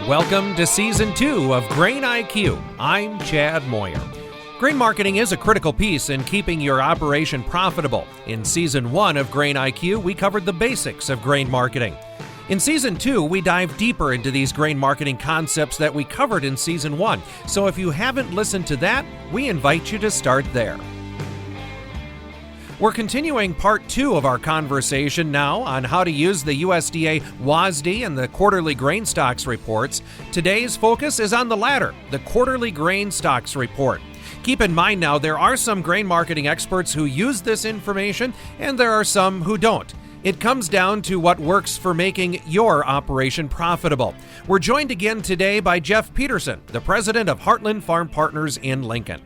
Welcome to Season 2 of Grain IQ. I'm Chad Moyer. Grain marketing is a critical piece in keeping your operation profitable. In Season 1 of Grain IQ, we covered the basics of grain marketing. In Season 2, we dive deeper into these grain marketing concepts that we covered in Season 1. So if you haven't listened to that, we invite you to start there. We're continuing Part 2 of our conversation now on how to use the USDA WSDA and the Quarterly Grain Stocks reports. Today's focus is on the latter, the Quarterly Grain Stocks report. Keep in mind now, there are some grain marketing experts who use this information, and there are some who don't. It comes down to what works for making your operation profitable. We're joined again today by Jeff Peterson, the president of Heartland Farm Partners in Lincoln.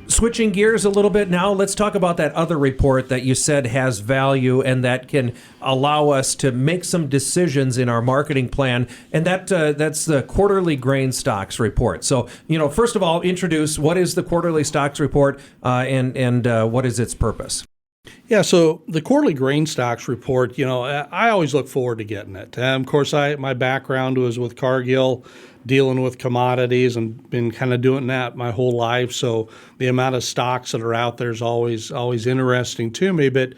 Switching gears a little bit now, let's talk about that other report that you said has value and that can allow us to make some decisions in our marketing plan, and that's the Quarterly Grain Stocks report. So, first of all, introduce what is the Quarterly Stocks report and what is its purpose? Yeah, so the Quarterly Grain Stocks report, I always look forward to getting it. Of course, my background was with Cargill, dealing with commodities, and been kind of doing that my whole life. So the amount of stocks that are out there is always interesting to me. But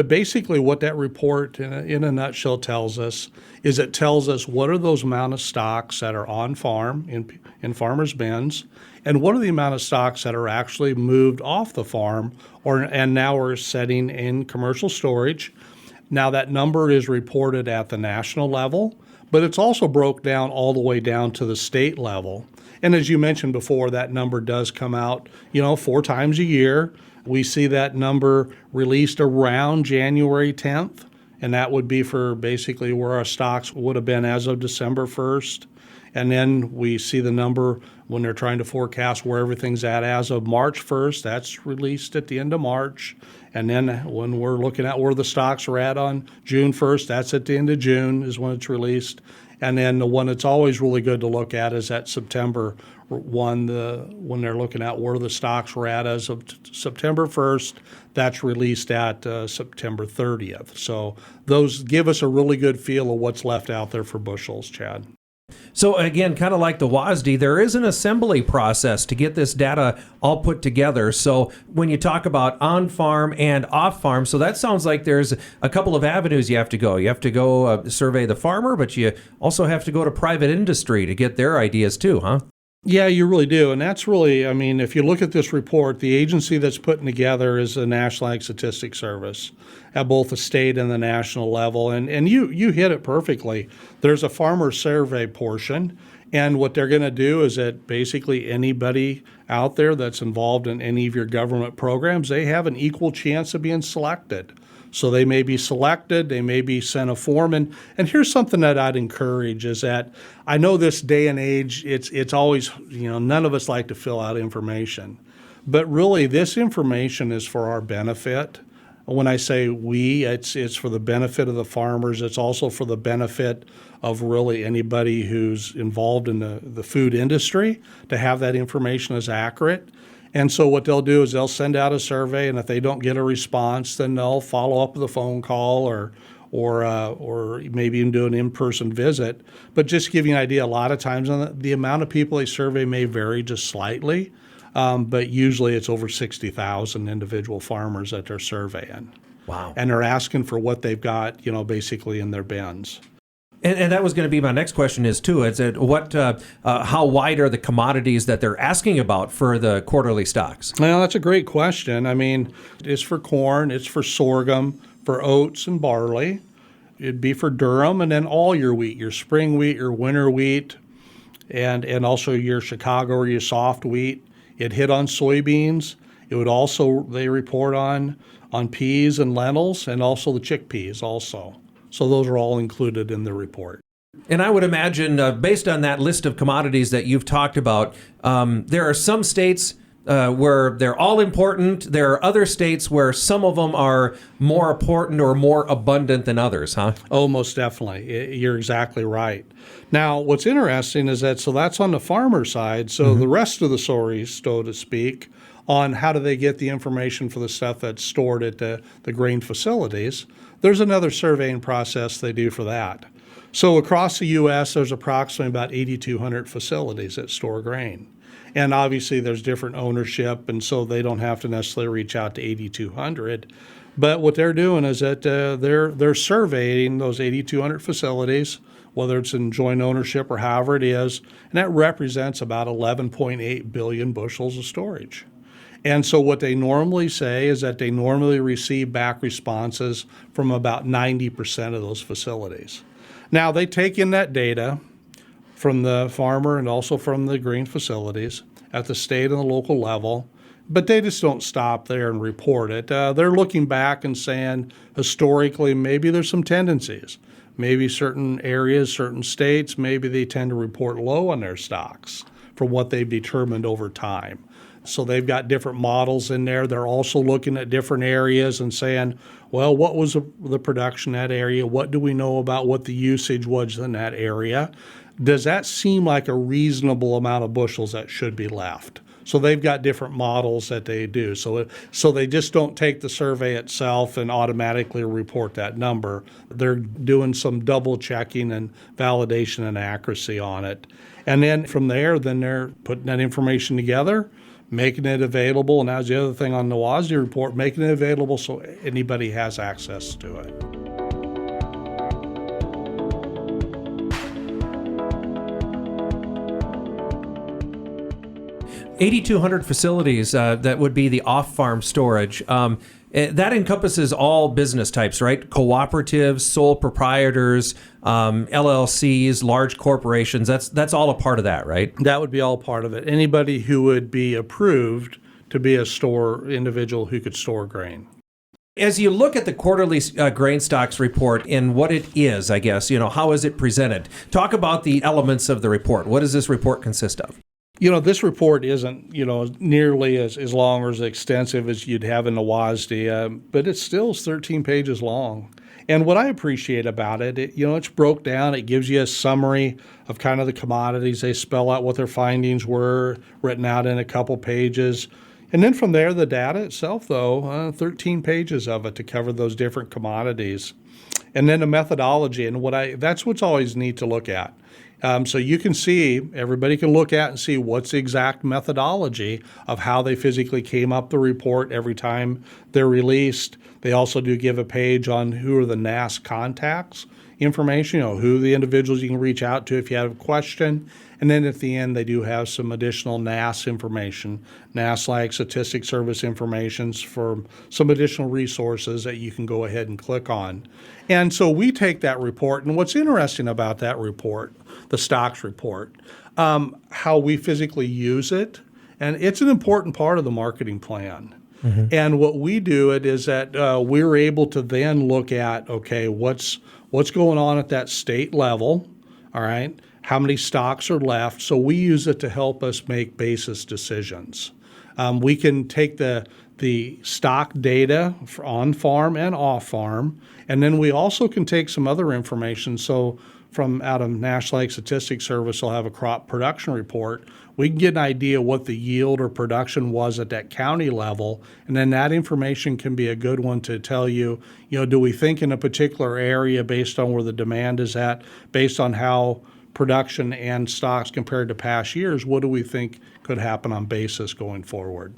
basically, what that report in a nutshell tells us is it tells us what are those amount of stocks that are on farm in farmers' bins, and what are the amount of stocks that are actually moved off the farm and now are sitting in commercial storage. Now that number is reported at the national level, but it's also broke down all the way down to the state level. And as you mentioned before, that number does come out, 4 times a year. We see that number released around January 10th, and that would be for basically where our stocks would have been as of December 1st. And then we see the number when they're trying to forecast where everything's at as of March 1st. That's released at the end of March. And then when we're looking at where the stocks are at on June 1st, that's at the end of June is when it's released. And then the one that's always really good to look at is that September one, when they're looking at where the stocks were at as of September 1st, that's released at September 30th. So those give us a really good feel of what's left out there for bushels, Chad. So again, kind of like the WSDA, there is an assembly process to get this data all put together. So when you talk about on-farm and off-farm, so that sounds like there's a couple of avenues you have to go. You have to go survey the farmer, but you also have to go to private industry to get their ideas too, huh? Yeah, you really do. And that's really, if you look at this report, the agency that's putting together is the National Ag Statistics Service at both the state and the national level. And you hit it perfectly. There's a farmer survey portion. And what they're going to do is that basically anybody out there that's involved in any of your government programs, they have an equal chance of being selected. So they may be selected, they may be sent a form. And here's something that I'd encourage is that I know this day and age, it's always, none of us like to fill out information. But really, this information is for our benefit. When I say we, it's for the benefit of the farmers. It's also for the benefit of really anybody who's involved in the food industry to have that information as accurate. And so what they'll do is they'll send out a survey, and if they don't get a response, then they'll follow up with a phone call or maybe even do an in-person visit. But just to give you an idea, a lot of times the amount of people they survey may vary just slightly, but usually it's over 60,000 individual farmers that they're surveying. Wow. And they're asking for what they've got, basically in their bins. And that was going to be my next question is how wide are the commodities that they're asking about for the quarterly stocks? Well, that's a great question. It's for corn, it's for sorghum, for oats and barley. It'd be for durum, and then all your wheat, your spring wheat, your winter wheat, and also your Chicago or your soft wheat. It hit on soybeans. It would also, they report on peas and lentils, and also the chickpeas also. So those are all included in the report. And I would imagine, based on that list of commodities that you've talked about, there are some states where they're all important. There are other states where some of them are more important or more abundant than others, huh? Oh, most definitely. You're exactly right. Now, what's interesting is that's on the farmer side. So the rest of the story, so to speak, on how do they get the information for the stuff that's stored at the grain facilities, there's another surveying process they do for that. So across the U.S., there's approximately about 8,200 facilities that store grain. And obviously there's different ownership, and so they don't have to necessarily reach out to 8,200. But what they're doing is that they're surveying those 8,200 facilities, whether it's in joint ownership or however it is, and that represents about 11.8 billion bushels of storage. And so what they normally say is that they normally receive back responses from about 90% of those facilities. Now, they take in that data from the farmer and also from the grain facilities at the state and the local level, but they just don't stop there and report it. They're looking back and saying, historically, maybe there's some tendencies. Maybe certain areas, certain states, maybe they tend to report low on their stocks from what they've determined over time. So they've got different models in there. They're also looking at different areas and saying, well, what was the production in that area? What do we know about what the usage was in that area? Does that seem like a reasonable amount of bushels that should be left? So they've got different models that they do. So they just don't take the survey itself and automatically report that number. They're doing some double checking and validation and accuracy on it. And then from there, then they're putting that information together, making it available. And that's the other thing on the WASDE report, making it available so anybody has access to it. 8,200 facilities, that would be the off-farm storage. That encompasses all business types, right? Cooperatives, sole proprietors, LLCs, large corporations. That's all a part of that, right? That would be all part of it. Anybody who would be approved to be a store individual who could store grain. As you look at the quarterly grain stocks report and what it is, I guess, how is it presented? Talk about the elements of the report. What does this report consist of? This report isn't, nearly as long or as extensive as you'd have in the WASDE, but it still is 13 pages long. And what I appreciate about it, it's broke down. It gives you a summary of kind of the commodities. They spell out what their findings were, written out in a couple pages. And then from there, the data itself, though, 13 pages of it to cover those different commodities. And then the methodology, and that's what's always neat to look at. So you can see, everybody can look at and see what's the exact methodology of how they physically came up the report every time they're released. They also do give a page on who are the NASS contacts information, who the individuals you can reach out to if you have a question. And then at the end, they do have some additional NASS information, NASS-like statistic service information for some additional resources that you can go ahead and click on. And so we take that report, and what's interesting about that report, the stocks report, how we physically use it, and it's an important part of the marketing plan. Mm-hmm. And what we do it is that we're able to then look at, okay, what's going on at that state level, all right? How many stocks are left? So we use it to help us make basis decisions. We can take the stock data on farm and off farm, and then we also can take some other information. So from out of National Ag Statistics Service, they'll have a crop production report. We can get an idea what the yield or production was at that county level, and then that information can be a good one to tell you, do we think in a particular area based on where the demand is at, based on how production and stocks compared to past years, what do we think could happen on basis going forward?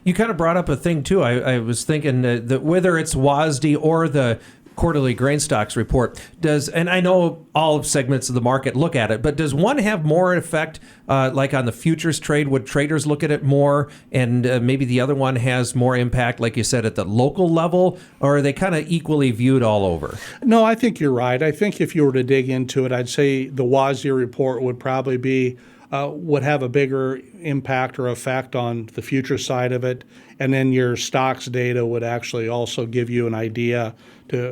You kind of brought up a thing, too. I was thinking that whether it's WASDE or the quarterly grain stocks report, and I know all segments of the market look at it, but does one have more effect, like on the futures trade? Would traders look at it more, and maybe the other one has more impact, like you said, at the local level, or are they kind of equally viewed all over? No, I think you're right. I think if you were to dig into it, I'd say the WASDE report would probably would have a bigger impact or effect on the future side of it, and then your stocks data would actually also give you an idea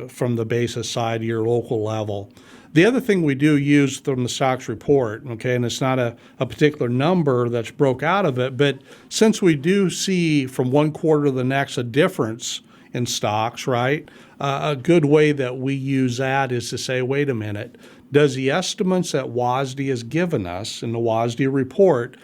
from the basis side, your local level. The other thing we do use from the stocks report, okay, and it's not a particular number that's broke out of it, but since we do see from one quarter to the next a difference in stocks, right, a good way that we use that is to say, wait a minute, does the estimates that WASDE has given us in the WASDE report,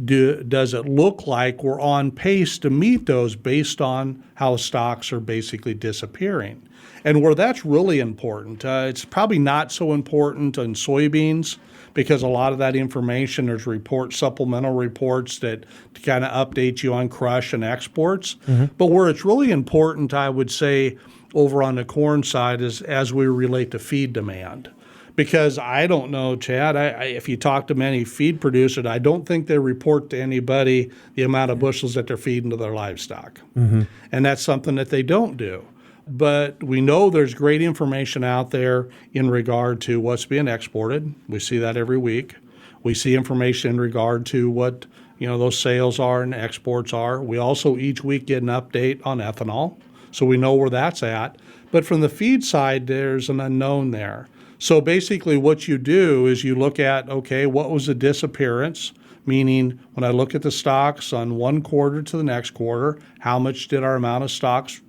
does it look like we're on pace to meet those based on how stocks are basically disappearing? And where that's really important, it's probably not so important in soybeans because a lot of that information, there's supplemental reports that kind of update you on crush and exports. But where it's really important, I would say, over on the corn side is as we relate to feed demand. Because I don't know, Chad, if you talk to many feed producers, I don't think they report to anybody the amount of bushels that they're feeding to their livestock. And that's something that they don't do. But we know there's great information out there in regard to what's being exported. We see that every week. We see information in regard to what those sales are and exports are. We also each week get an update on ethanol, so we know where that's at. But from the feed side, there's an unknown there. So basically what you do is you look at, okay, what was the disappearance? Meaning when I look at the stocks on one quarter to the next quarter, how much did our amount of stocks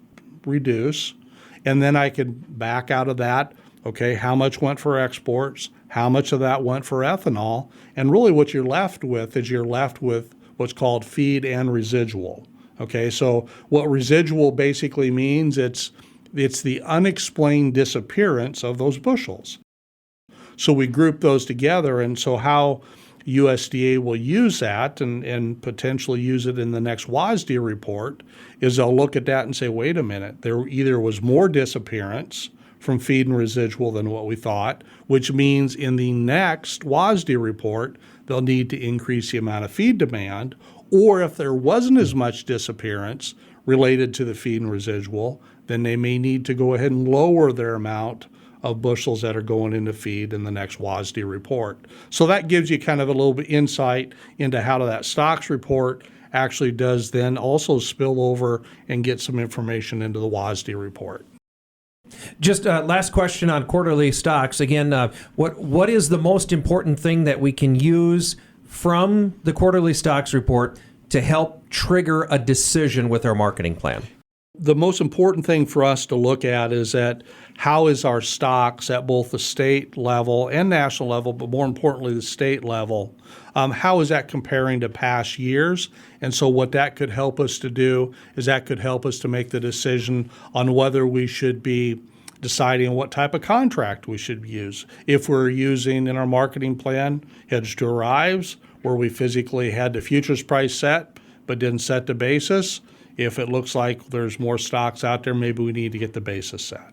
reduce? And then I could back out of that, okay, how much went for exports? How much of that went for ethanol? And really what you're left with is what's called feed and residual. Okay, so what residual basically means, it's the unexplained disappearance of those bushels. So we group those together, and so how USDA will use that and potentially use it in the next WASDE report is they'll look at that and say, wait a minute, there either was more disappearance from feed and residual than what we thought, which means in the next WASDE report, they'll need to increase the amount of feed demand, or if there wasn't as much disappearance related to the feed and residual, then they may need to go ahead and lower their amount of bushels that are going into feed in the next WASDE report. So that gives you kind of a little bit insight into how that stocks report actually does then also spill over and get some information into the WASDE report. Just last question on quarterly stocks. Again, what is the most important thing that we can use from the quarterly stocks report to help trigger a decision with our marketing plan? The most important thing for us to look at is that how is our stocks at both the state level and national level, but more importantly the state level, how is that comparing to past years? And so what that could help us to do is that could help us to make the decision on whether we should be deciding what type of contract we should use. If we're using in our marketing plan hedge to arrives, where we physically had the futures price set but didn't set the basis. If it looks like there's more stocks out there, maybe we need to get the basis set.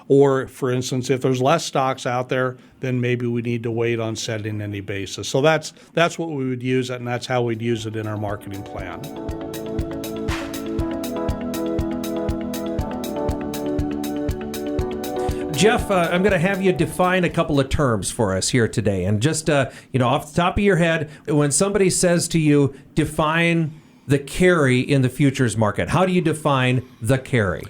Or, for instance, if there's less stocks out there, then maybe we need to wait on setting any basis. So that's what we would use it, and that's how we'd use it in our marketing plan. Jeff, I'm going to have you define a couple of terms for us here today. And just, off the top of your head, when somebody says to you, define the carry in the futures market, how do you define the carry?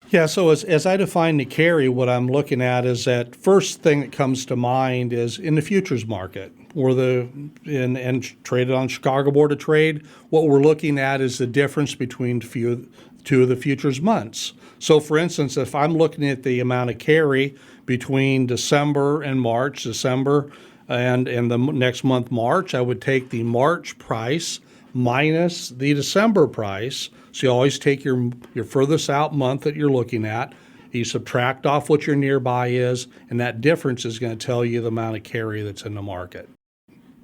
Yeah, so as I define the carry, what I'm looking at is that first thing that comes to mind is in the futures market, or and traded on Chicago Board of Trade, what we're looking at is the difference between two of the futures months. So for instance, if I'm looking at the amount of carry between December and March, December and the next month, March, I would take the March price minus the December price. So you always take your furthest out month that you're looking at, you subtract off what your nearby is, and that difference is going to tell you the amount of carry that's in the market.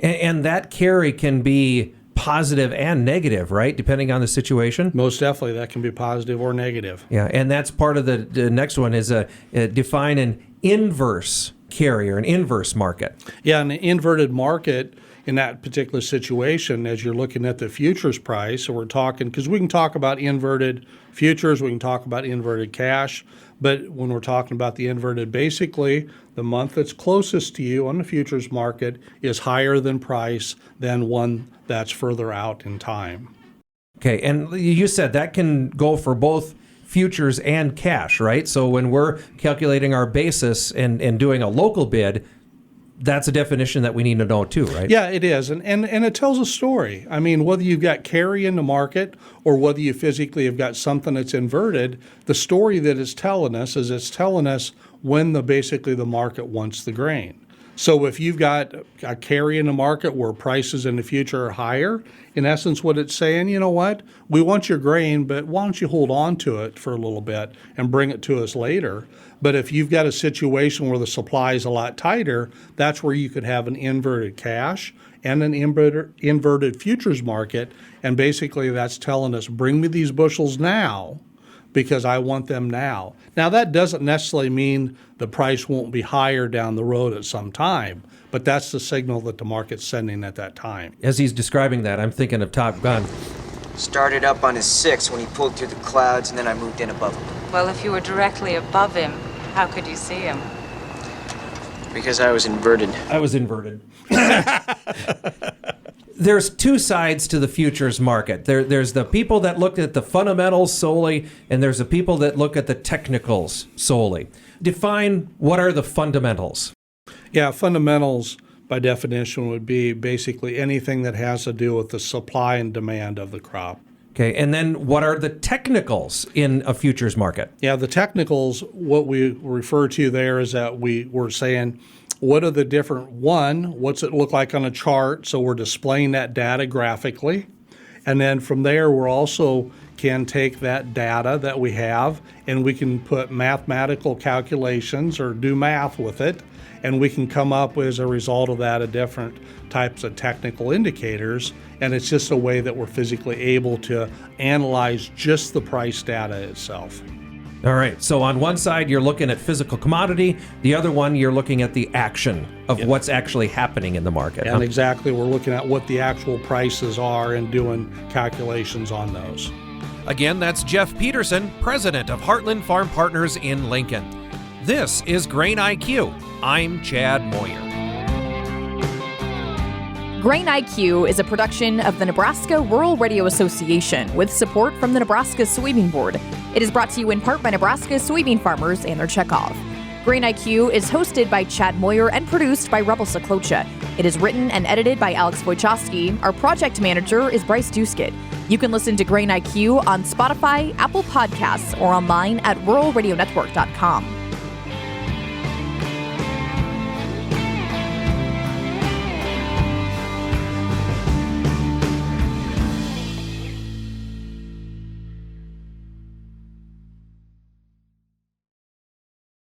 And that carry can be positive and negative, right? Depending on the situation? Most definitely, that can be positive or negative. Yeah, and that's part of the next one is define an inverse carry or an inverse market. Yeah, an inverted market in that particular situation, as you're looking at the futures price, so we're talking, because we can talk about inverted futures, we can talk about inverted cash, but when we're talking about the inverted, basically the month that's closest to you on the futures market is higher than price than one that's further out in time. Okay, and you said that can go for both futures and cash, right? So when we're calculating our basis and doing a local bid, that's a definition that we need to know too, right? Yeah, it is. And it tells a story. I mean, whether you've got carry in the market or whether you physically have got something that's inverted, the story that it's telling us is it's telling us when basically the market wants the grain. So if you've got a carry in the market where prices in the future are higher, in essence what it's saying, you know what, we want your grain, but why don't you hold on to it for a little bit and bring it to us later? But if you've got a situation where the supply is a lot tighter, that's where you could have an inverted cash and an inverted futures market. And basically that's telling us, bring me these bushels now because I want them now. Now that doesn't necessarily mean the price won't be higher down the road at some time, but that's the signal that the market's sending at that time. As he's describing that, I'm thinking of Top Gun. Started up on his 6 when he pulled through the clouds, and then I moved in above him. Well, if you were directly above him, how could you see him? Because I was inverted. I was inverted. There's two sides to the futures market. There's the people that look at the fundamentals solely, and there's the people that look at the technicals solely. Define what are the fundamentals. Yeah, fundamentals by definition would be basically anything that has to do with the supply and demand of the crop. Okay, and then what are the technicals in a futures market? Yeah, the technicals, what we refer to there is that we're saying, what are the different, what's it look like on a chart? So we're displaying that data graphically. And then from there, we're also can take that data that we have and we can put mathematical calculations or do math with it. And we can come up with, as a result of that, a different types of technical indicators. And it's just a way that we're physically able to analyze just the price data itself. All right, so on one side, you're looking at physical commodity. The other one, you're looking at the action of what's actually happening in the market. And exactly, we're looking at what the actual prices are and doing calculations on those. Again, that's Jeff Peterson, president of Heartland Farm Partners in Lincoln. This is Grain IQ. I'm Chad Moyer. Grain IQ is a production of the Nebraska Rural Radio Association with support from the Nebraska Soybean Board. It is brought to you in part by Nebraska Soybean Farmers and their checkoff. Grain IQ is hosted by Chad Moyer and produced by Rebel Saklocha. It is written and edited by Alex Wojcicki. Our project manager is Bryce Duskett. You can listen to Grain IQ on Spotify, Apple Podcasts, or online at ruralradionetwork.com.